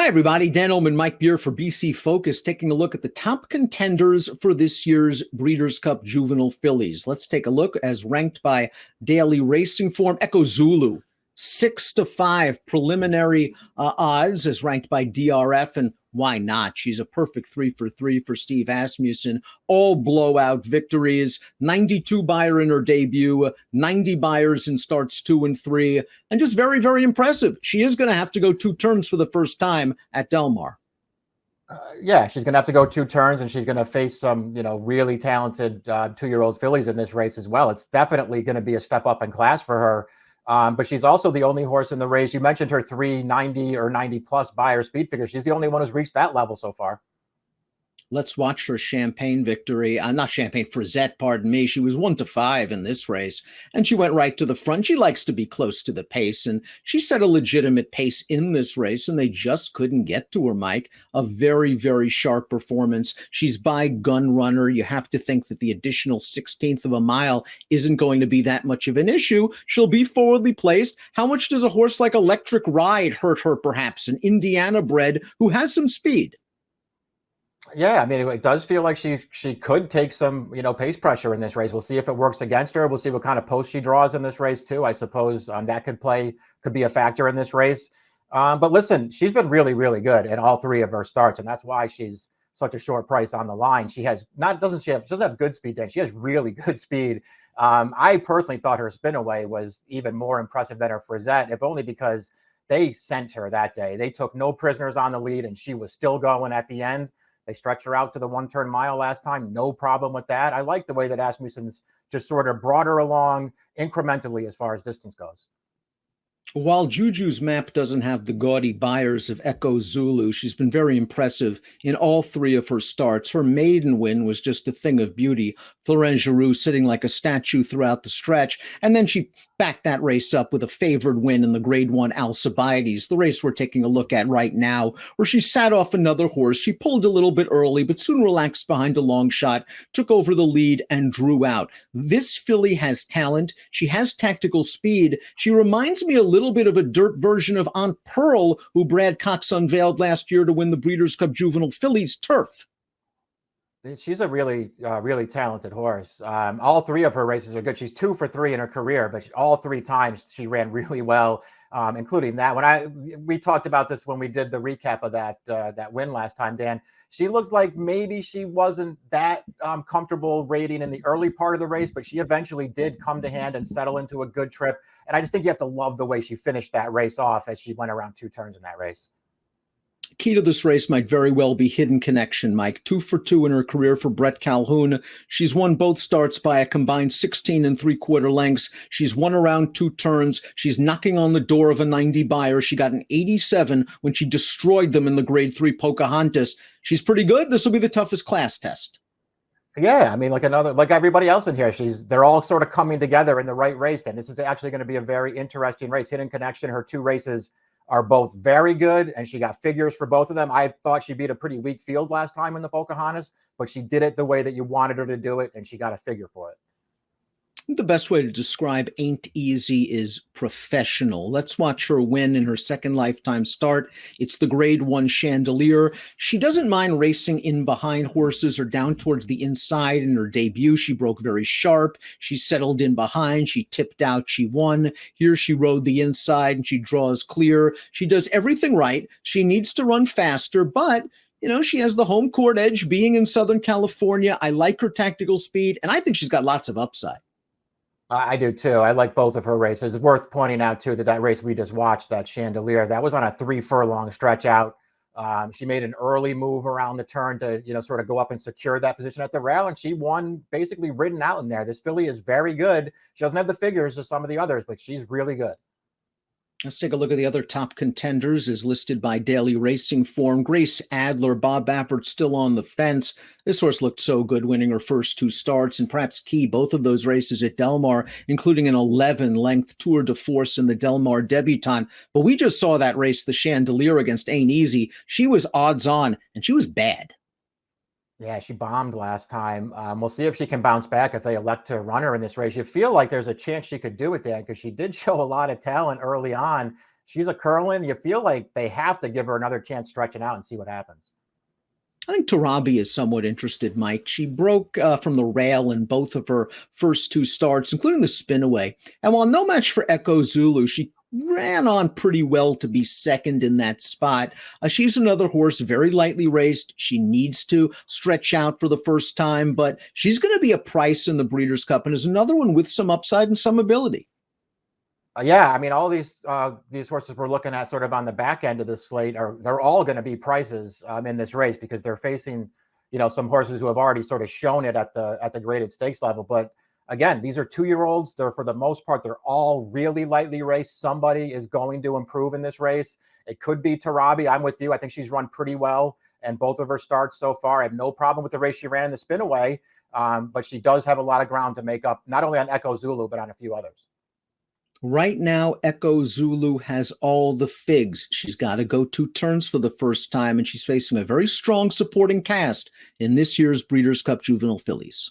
Hi, everybody. Dan Illman, Mike Beer for BC Focus, taking a look at the top contenders for this year's Breeders Cup Juvenile Fillies. Let's take a look as ranked by Daily Racing Form. Echo Zulu, 6-5 preliminary odds as ranked by DRF, and why not? She's a perfect 3 for 3 for Steve Asmussen. All blowout victories, 92 buyer in her debut, 90 buyers in starts 2 and 3, and just very, very impressive. She is going to have to go 2 turns for the first time at Del Mar. Yeah, she's going to have to go 2 turns, and she's going to face some, really talented 2-year-old fillies in this race as well. It's definitely going to be a step up in class for her. But she's also the only horse in the race. You mentioned her 390 or 90 plus buyer speed figure. She's the only one who's reached that level so far. Let's watch her Champagne victory. Not Champagne, Frisette, pardon me. She was 1-5 in this race, and she went right to the front. She likes to be close to the pace, and she set a legitimate pace in this race, and they just couldn't get to her, Mike. A very, very sharp performance. She's by Gun Runner. You have to think that the additional 16th of a mile isn't going to be that much of an issue. She'll be forwardly placed. How much does a horse like Electric Ride hurt her, perhaps? An Indiana bred who has some speed. Yeah, I mean, it does feel like she could take some, pace pressure in this race. We'll see if it works against her. We'll see what kind of post she draws in this race too. I suppose that could be a factor in this race. But listen, she's been really, really good in all 3 of her starts, and that's why she's such a short price on the line. She doesn't have good speed, Dan. She has really good speed. I personally thought her spin away was even more impressive than her Frisette, if only because they sent her that day. They took no prisoners on the lead, and she was still going at the end. They stretched her out to the 1-turn mile last time. No problem with that. I like the way that Asmussen's just sort of brought her along incrementally as far as distance goes. While Juju's map doesn't have the gaudy buyers of Echo Zulu, she's been very impressive in all 3 of her starts. Her maiden win was just a thing of beauty. Florent Giroux sitting like a statue throughout the stretch, and then she backed that race up with a favored win in the Grade 1 Alcibiades, the race we're taking a look at right now, where she sat off another horse. She pulled a little bit early, but soon relaxed behind a long shot, took over the lead, and drew out. This filly has talent. She has tactical speed. She reminds me a little bit of a dirt version of Aunt Pearl, who Brad Cox unveiled last year to win the Breeders' Cup Juvenile Fillies turf. She's a really, really talented horse. All 3 of her races are good. She's 2 for 3 in her career, but all 3 times she ran really well, including that. We talked about this when we did the recap of that win last time, Dan. She looked like maybe she wasn't that comfortable rating in the early part of the race, but she eventually did come to hand and settle into a good trip. And I just think you have to love the way she finished that race off as she went around 2 turns in that race. Key to this race might very well be Hidden Connection, Mike. 2 for 2 in her career for Brett Calhoun. She's won both starts by a combined 16 3/4 lengths. She's won around 2 turns. She's knocking on the door of a 90 buyer. She got an 87 when she destroyed them in the Grade 3 Pocahontas. She's pretty good. This will be the toughest class test. Yeah, I mean, like everybody else in here, they're all sort of coming together in the right race. And this is actually going to be a very interesting race. Hidden Connection, her 2 races are both very good, and she got figures for both of them. I thought she beat a pretty weak field last time in the Pocahontas, but she did it the way that you wanted her to do it, and she got a figure for it. The best way to describe Ain't Easy is professional. Let's watch her win in her second lifetime start. It's the Grade 1 Chandelier. She doesn't mind racing in behind horses or down towards the inside. In her debut, she broke very sharp. She settled in behind. She tipped out. She won. Here she rode the inside, and she draws clear. She does everything right. She needs to run faster, but she has the home court edge being in Southern California. I like her tactical speed, and I think she's got lots of upside. I do too. I like both of her races. It's worth pointing out too that race we just watched, that Chandelier, that was on a 3 furlong stretch out. She made an early move around the turn to, sort of go up and secure that position at the rail, and she won basically ridden out in there. This filly is very good. She doesn't have the figures of some of the others, but she's really good. Let's take a look at the other top contenders as listed by Daily Racing Form. Grace Adler, Bob Baffert still on the fence. This horse looked so good winning her first 2 starts, and perhaps key both of those races at Del Mar, including an 11-length Tour de Force in the Del Mar Debutante. But we just saw that race, the Chandelier against Ain't Easy. She was odds on, and she was bad. Yeah, she bombed last time. We'll see if she can bounce back if they elect to run her in this race. You feel like there's a chance she could do it, Dan, because she did show a lot of talent early on. she's a Curlin. You feel like they have to give her another chance stretching out and see what happens. I think Tarabi is somewhat interested, Mike. She broke from the rail in both of her first two starts, including the spinaway. And while no match for Echo Zulu, she ran on pretty well to be second in that spot. She's another horse, very lightly raced. She needs to stretch out for the first time, but she's going to be a price in the Breeders' Cup and is another one with some upside and some ability. Yeah, I mean, all these horses we're looking at sort of on the back end of the slate they're all going to be prices in this race because they're facing, some horses who have already sort of shown it at the graded stakes level. But again, these are 2-year-olds. They're, for the most part, they're all really lightly raced. Somebody is going to improve in this race. It could be Tarabi. I'm with you. I think she's run pretty well and both of her starts so far. I have no problem with the race she ran in the spinaway, but she does have a lot of ground to make up, not only on Echo Zulu, but on a few others. Right now, Echo Zulu has all the figs. She's got to go 2 turns for the first time, and she's facing a very strong supporting cast in this year's Breeders' Cup Juvenile Fillies.